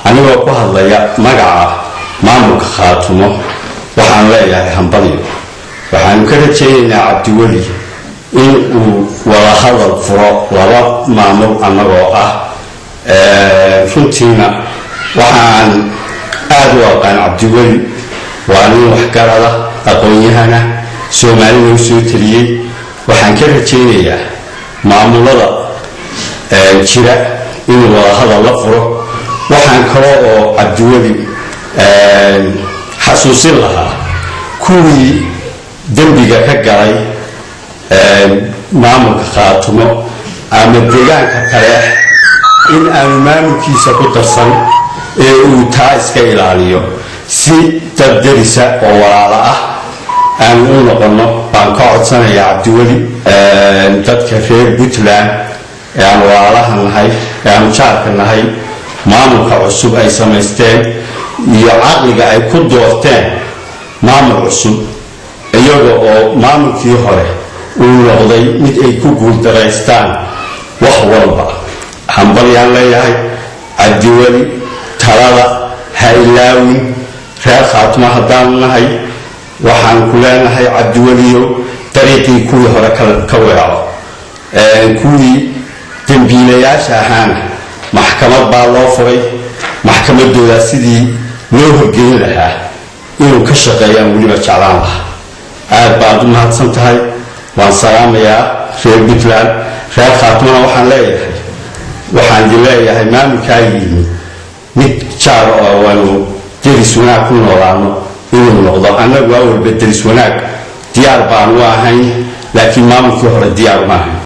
anigoo ku hadlaya magaca maamulka Khaatumo waxaan leeyahay hambaliyo waxaan ka rajaynaynaa Cabdiweli in uu wada hadal furo laba maamul anagoo ah runtiina waxaan aad u aqaan Cabdiweli waa nin waxgarada aqoon-yahana Soomaaliya soo taliyay waxaan ka rajaynayaa maamulada jira in wada hadal la furo waxaan kale oo Cabdiweli xasuusin lahaa kuwii dambiga ka galay maamulka Khaatumo ama deegaanka kale in aan maamulkiisa ku darsan ee uu taa iska ilaaliyo si dardarisa oo walaala ah aan u noqono baan ka codsanayaa Cabdiweli dadka reer Puntland ee aan walaalaha nahay ee aan jaarka nahay maamulka cusub ay samaysteen iyo caqliga ay ku doorteen maamul cusub iyaga oo maamulkii hore uu noqday mid ay ku guuldareystaan wax walba hambalyaan leeyahay Cabdiweli talada ha ilaawin reer Khaatumo haddaan nahay waxaan ku leenahay Cabdiweliyo dariiqii kuwii hore ka weero kuwii dambiilayaasha ahaana maxkamad baa loo furay maxkamadooda sidii loo horgeyn lahaa inuu ka shaqeeyaan weliba jeclaan lahaa aad baad u mahadsan tahay waan salaamayaa reer Puntland reer Khaatumona waxaan leeyahay maamulkaa yimi mid jaar oo waanu deris wanaag ku noolaano inuu noqdo annagu awalba deris wanaag diyaar baan u ahayn laakiin maamulkii hore diyaar ma ahayn